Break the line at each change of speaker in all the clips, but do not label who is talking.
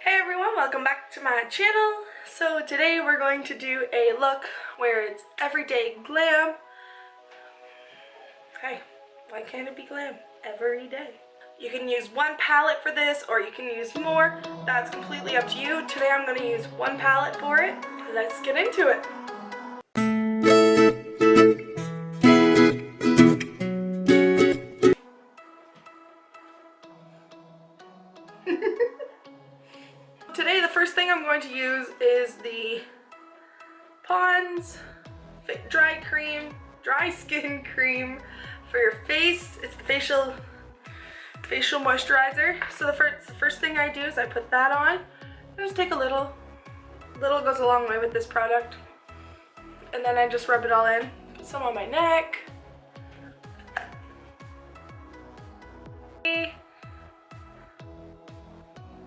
Hey everyone, welcome back to my channel. So today we're going to do a look where it's everyday glam. Hey, why can't it be glam every day? You can use one palette for this or you can use more. That's completely up to you. Today I'm going to use one palette for it. Let's get into it. Today the first thing I'm going to use is the Pond's dry skin cream for your face. It's the facial moisturizer. So the first thing I do is I put that on. I just take a little goes a long way with this product, and then I just rub it all in. Put some on my neck.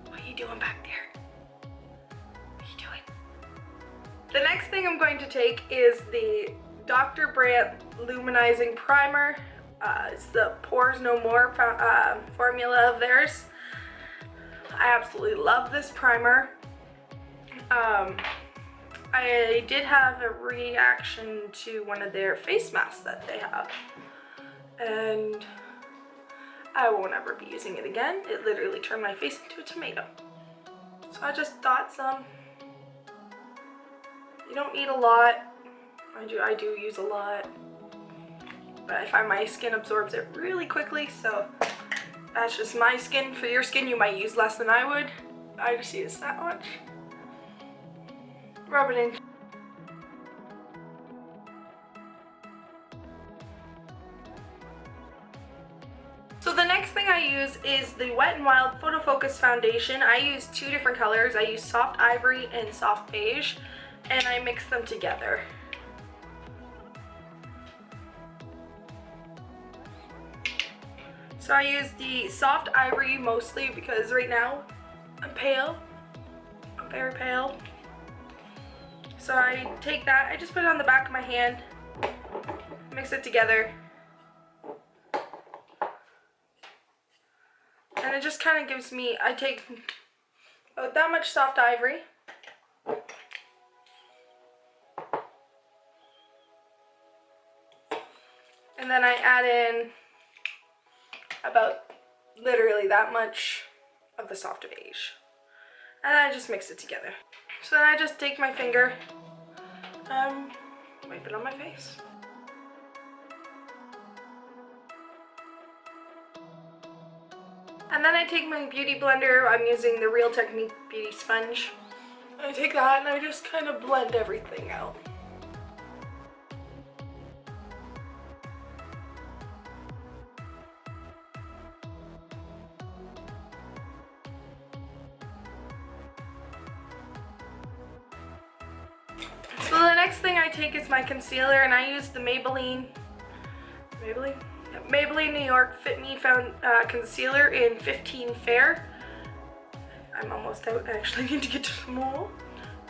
What are you doing back there? The next thing I'm going to take is the Dr. Brandt Luminizing Primer. It's the Pores No More formula of theirs. I absolutely love this primer. I did have a reaction to one of their face masks that they have, and I won't ever be using it again. It literally turned my face into a tomato. So I just thought some. You don't need a lot. I do use a lot, but I find my skin absorbs it really quickly, so that's just my skin. For your skin, you might use less than I would. I just use that much. Rub it in. So the next thing I use is the Wet n Wild Photo Focus Foundation. I use two different colors. I use soft ivory and soft beige, and I mix them together. So I use the soft ivory mostly because right now I'm pale. I'm very pale. So I take that, I just put it on the back of my hand, mix it together, and it just kind of gives me, I take about that much soft ivory, and then I add in about literally that much of the soft beige, and I just mix it together. So then I just take my finger and wipe it on my face. And then I take my beauty blender. I'm using the Real Technique Beauty Sponge. I take that and I just kind of blend everything out. So the next thing I take is my concealer, and I use the Maybelline New York Fit Me concealer in 15 Fair. I'm almost out. I actually need to get to some more.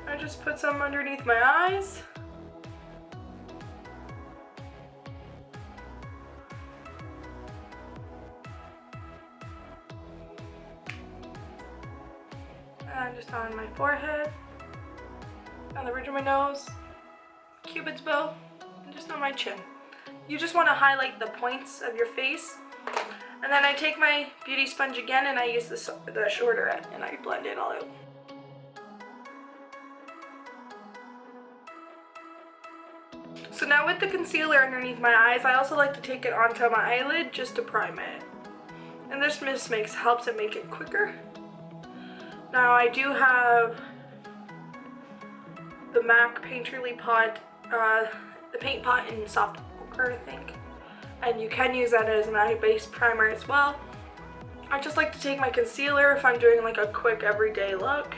I just put some underneath my eyes. And just on my forehead, on the ridge of my nose, Cupid's bow, and just on my chin. You just want to highlight the points of your face. And then I take my beauty sponge again and I use the shorter end and I blend it all out. So now with the concealer underneath my eyes, I also like to take it onto my eyelid just to prime it. And this just helps it make it quicker. Now I do have the MAC Painterly Pot, the paint pot in soft ochre, I think, and you can use that as an eye base primer as well. I just like to take my concealer if I'm doing like a quick everyday look,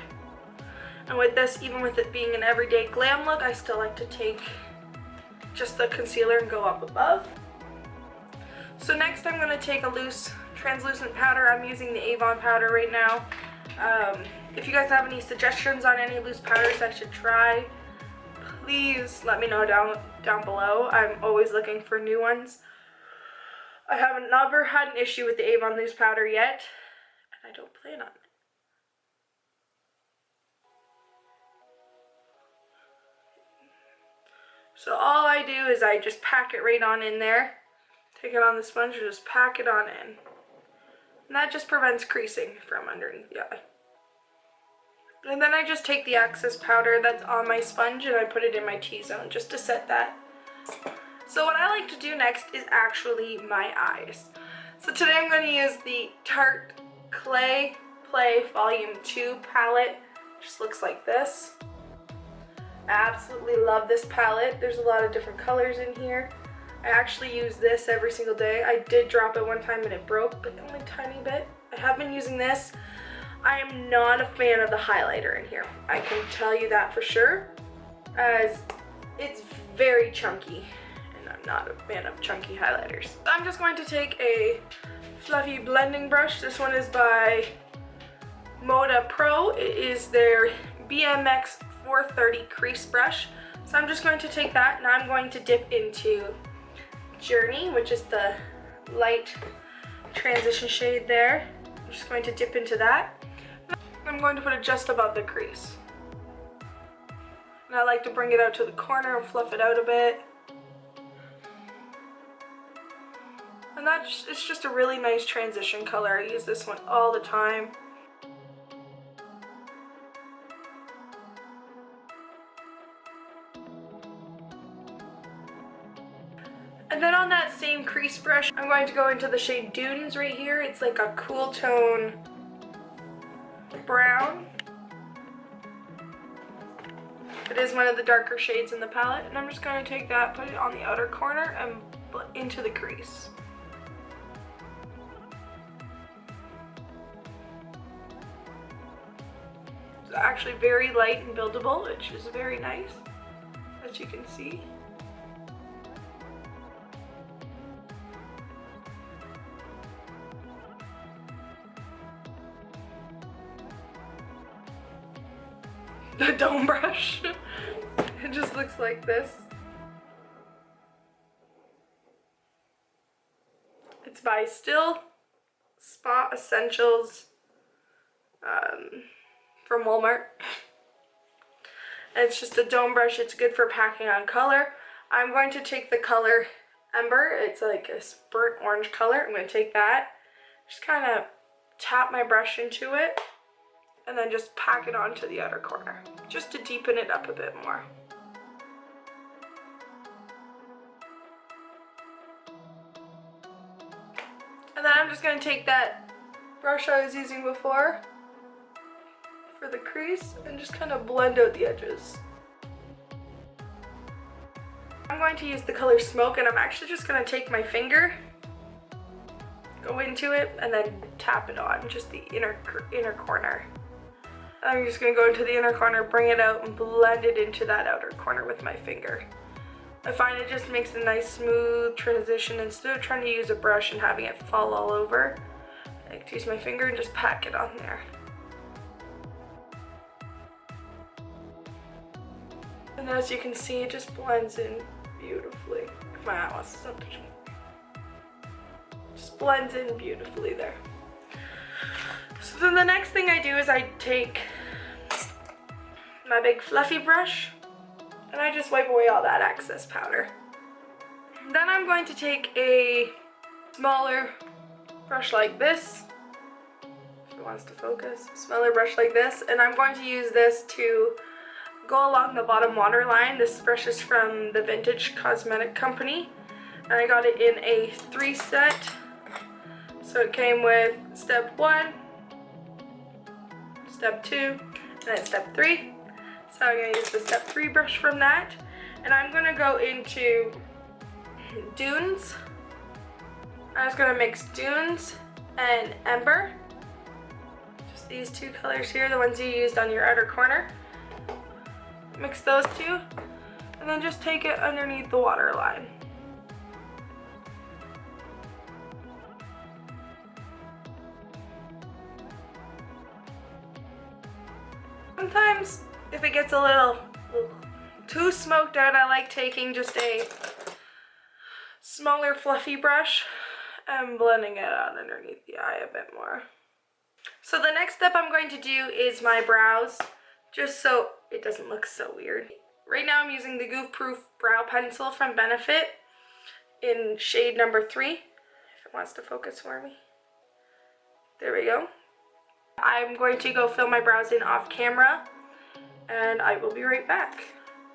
and with this, even with it being an everyday glam look, I still like to take just the concealer and go up above. So next I'm going to take a loose translucent powder. I'm using the Avon powder right now. If you guys have any suggestions on any loose powders I should try, please let me know down below. I'm always looking for new ones. I have never had an issue with the Avon loose powder yet, and I don't plan on it. So all I do is I just pack it right on in there. Take it on the sponge and just pack it on in. And that just prevents creasing from underneath the eye. And then I just take the excess powder that's on my sponge and I put it in my T-zone just to set that. So what I like to do next is actually my eyes. So today I'm going to use the Tarte Clay Play Volume 2 palette. Just looks like this. I absolutely love this palette. There's a lot of different colors in here. I actually use this every single day. I did drop it one time and it broke, but only a tiny bit. I have been using this. I am not a fan of the highlighter in here. I can tell you that for sure, as it's very chunky, and I'm not a fan of chunky highlighters. I'm just going to take a fluffy blending brush. This one is by Moda Pro. It is their BMX 430 crease brush. So I'm just going to take that and I'm going to dip into Journey, which is the light transition shade there. I'm just going to dip into that. I'm going to put it just above the crease. And I like to bring it out to the corner and fluff it out a bit. And it's just a really nice transition color. I use this one all the time. And then on that same crease brush, I'm going to go into the shade Dunes right here. It's like a cool tone brown. It is one of the darker shades in the palette, and I'm just going to take that, put it on the outer corner, and into the crease. It's actually very light and buildable, which is very nice, as you can see. The dome brush. It just looks like this. It's by Still Spa Essentials from Walmart. And it's just a dome brush. It's good for packing on color. I'm going to take the color Ember. It's like a burnt orange color. I'm going to take that, just kind of tap my brush into it, and then just pack it onto the outer corner, just to deepen it up a bit more. And then I'm just going to take that brush I was using before for the crease and just kind of blend out the edges. I'm going to use the color Smoke, and I'm actually just going to take my finger, go into it, and then tap it on just the inner corner. I'm just going to go into the inner corner, bring it out, and blend it into that outer corner with my finger. I find it just makes a nice smooth transition instead of trying to use a brush and having it fall all over. I like to use my finger and just pack it on there. And as you can see, it just blends in beautifully. If my eye wants to stop touching. Just blends in beautifully there. So then the next thing I do is I take my big fluffy brush and I just wipe away all that excess powder. Then I'm going to take a smaller brush like this, if it wants to focus, smaller brush like this, and I'm going to use this to go along the bottom waterline. This brush is from the Vintage Cosmetic Company, and I got it in a 3 set. So it came with step 1, step 2, and then step 3. So I'm going to use the step 3 brush from that, and I'm going to go into Dunes. I'm just going to mix Dunes and Ember. Just these two colors here, the ones you used on your outer corner. Mix those two, and then just take it underneath the waterline. Sometimes, if it gets a little too smoked out, I like taking just a smaller fluffy brush and blending it out underneath the eye a bit more. So the next step I'm going to do is my brows, just so it doesn't look so weird. Right now I'm using the Goof Proof Brow Pencil from Benefit in shade number 3. If it wants to focus for me. There we go. I'm going to go fill my brows in off camera, and I will be right back.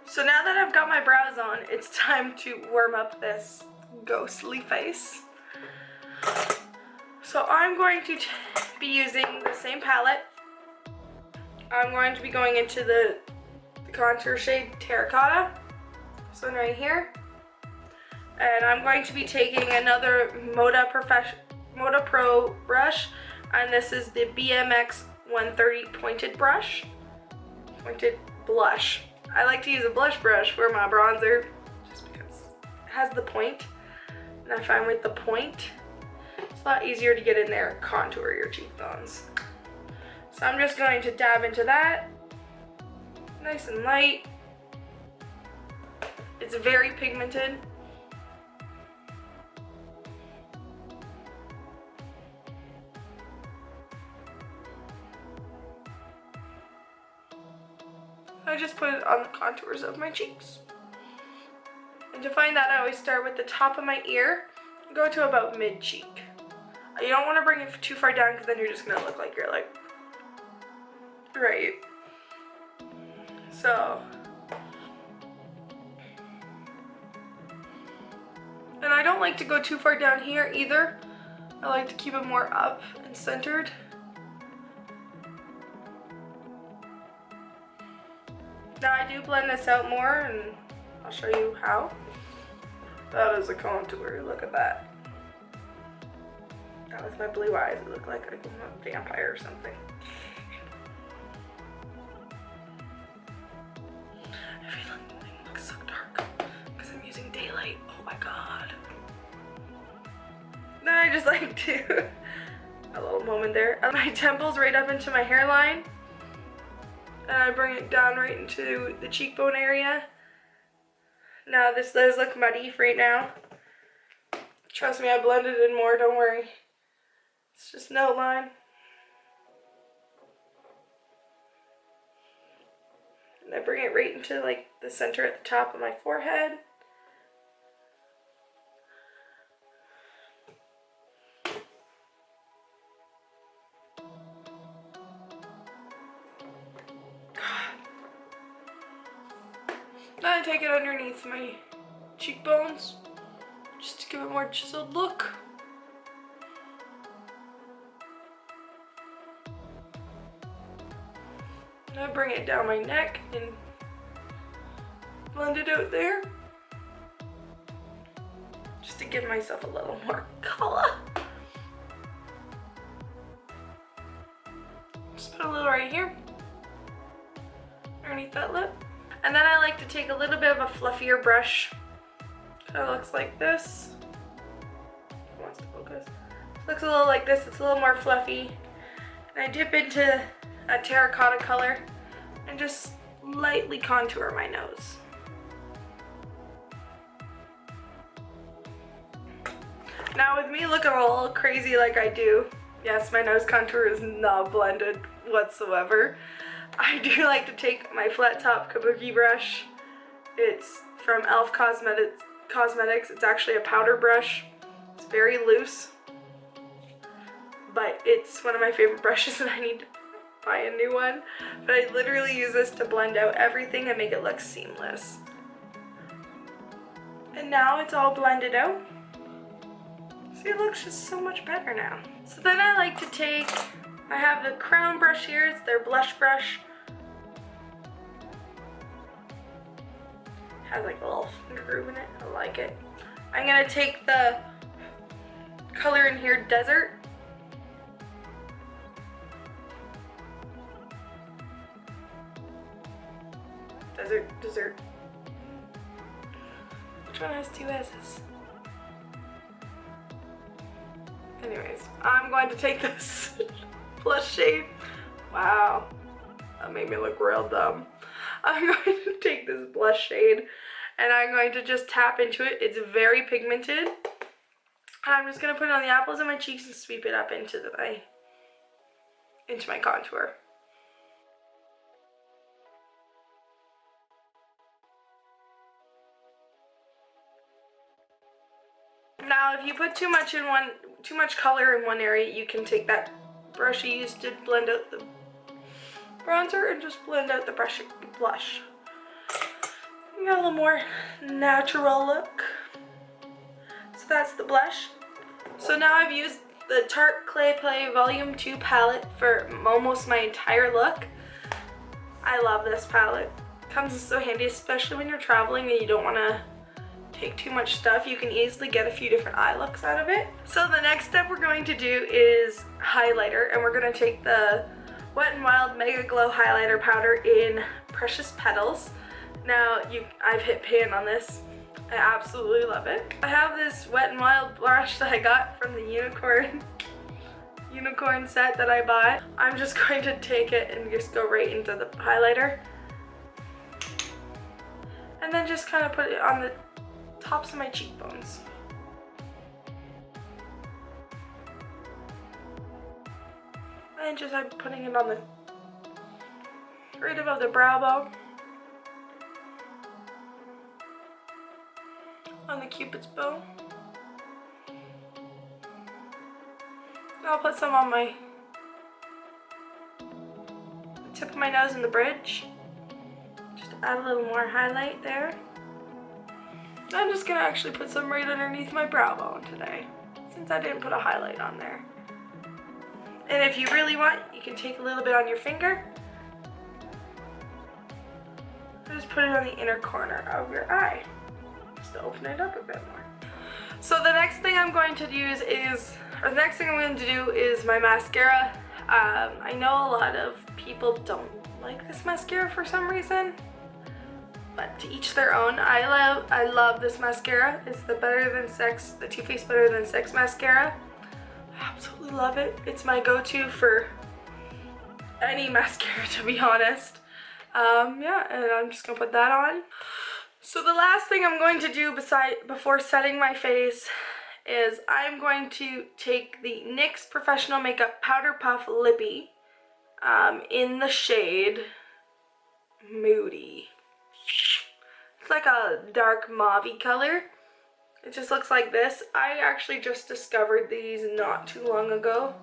So now that I've got my brows on, it's time to warm up this ghostly face. So I'm going to be using the same palette. I'm going to be going into the contour shade Terracotta, this one right here. And I'm going to be taking another Moda Pro brush, and this is the BMX 130 pointed blush. I like to use a blush brush for my bronzer just because it has the point, and I find with the point it's a lot easier to get in there and contour your cheekbones. So I'm just going to dab into that, nice and light. It's very pigmented. I just put it on the contours of my cheeks. And to find that, I always start with the top of my ear and go to about mid-cheek. You don't want to bring it too far down because then you're just going to look like you're like, right. So, and I don't like to go too far down here either. I like to keep it more up and centered. Now I do blend this out more, and I'll show you how. That is a contour, look at that. That was my blue eyes, it looked like a vampire or something. Everything looks so dark because I'm using daylight, oh my god. Then I just like to, a little moment there, my temples right up into my hairline. And I bring it down right into the cheekbone area. Now this does look muddy right now. Trust me, I blended in more, don't worry. It's just an outline. And I bring it right into like the center at the top of my forehead. Then I take it underneath my cheekbones, just to give it a more chiseled look. And I bring it down my neck and blend it out there, just to give myself a little more color. Just put a little right here, underneath that lip. And then I like to take a little bit of a fluffier brush. It looks like this. It wants to focus. It looks a little like this. It's a little more fluffy. And I dip into a terracotta color and just lightly contour my nose. Now with me looking a little crazy like I do, yes, my nose contour is not blended whatsoever. I do like to take my flat top kabuki brush. It's from e.l.f. Cosmetics. It's actually a powder brush. It's very loose, but it's one of my favorite brushes and I need to buy a new one. But I literally use this to blend out everything and make it look seamless. And now it's all blended out. See, it looks just so much better now. So then I like to take, I have the Crown brush here, it's their blush brush. It has like a little groove in it, I like it. I'm gonna take the color in here, Desert. Desert. Which one has two S's? Anyways, I'm going to take this blush shade. Wow, that made me look real dumb. I'm going to take this blush shade and I'm going to just tap into it. It's very pigmented. I'm just going to put it on the apples of my cheeks and sweep it up into my contour. Now if you put too much color in one area, you can take that brush you used to blend out the bronzer and just blend out the blush. You got a little more natural look. So that's the blush. So now I've used the Tarte Clay Play Volume 2 palette for almost my entire look. I love this palette. It comes in so handy, especially when you're traveling and you don't want to take too much stuff. You can easily get a few different eye looks out of it. So the next step we're going to do is highlighter, and we're going to take the Wet n Wild Mega Glow Highlighter Powder in Precious Petals. Now, I've hit pan on this. I absolutely love it. I have this Wet n Wild brush that I got from the unicorn set that I bought. I'm just going to take it and just go right into the highlighter. And then just kind of put it on the tops of my cheekbones. And just I'm putting it on the right above the brow bone. On the cupid's bow. I'll put some on the tip of my nose and the bridge. Just to add a little more highlight there. I'm just gonna actually put some right underneath my brow bone today, since I didn't put a highlight on there. And if you really want, you can take a little bit on your finger. Just put it on the inner corner of your eye, just to open it up a bit more. So the next thing I'm going to use is, my mascara. I know a lot of people don't like this mascara for some reason, but to each their own. I love this mascara. It's the Too Faced Better Than Sex mascara. I absolutely love it. It's my go-to for any mascara, to be honest. Yeah, and I'm just gonna put that on. So the last thing I'm going to do before setting my face is I'm going to take the NYX Professional Makeup Powder Puff Lippy in the shade Moody. It's like a dark mauve-y color. It just looks like this. I actually just discovered these not too long ago.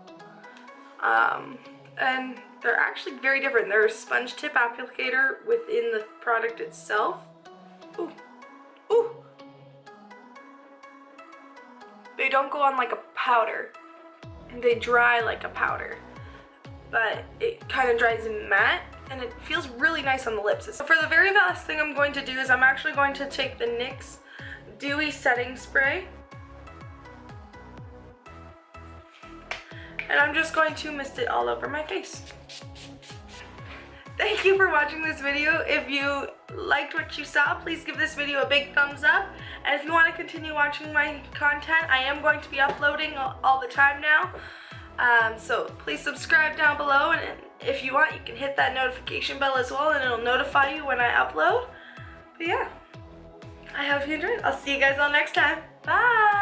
And they're actually very different. They're a sponge tip applicator within the product itself. Ooh. Ooh. They don't go on like a powder. They dry like a powder. But it kind of dries in matte, and it feels really nice on the lips. So for the very last thing I'm going to do is I'm actually going to take the NYX Dewy Setting Spray. And I'm just going to mist it all over my face. Thank you for watching this video. If you liked what you saw, please give this video a big thumbs up. And if you want to continue watching my content, I am going to be uploading all the time now. So please subscribe down below, and if you want, you can hit that notification bell as well, and it'll notify you when I upload. But yeah, I hope you enjoyed. I'll see you guys all next time. Bye!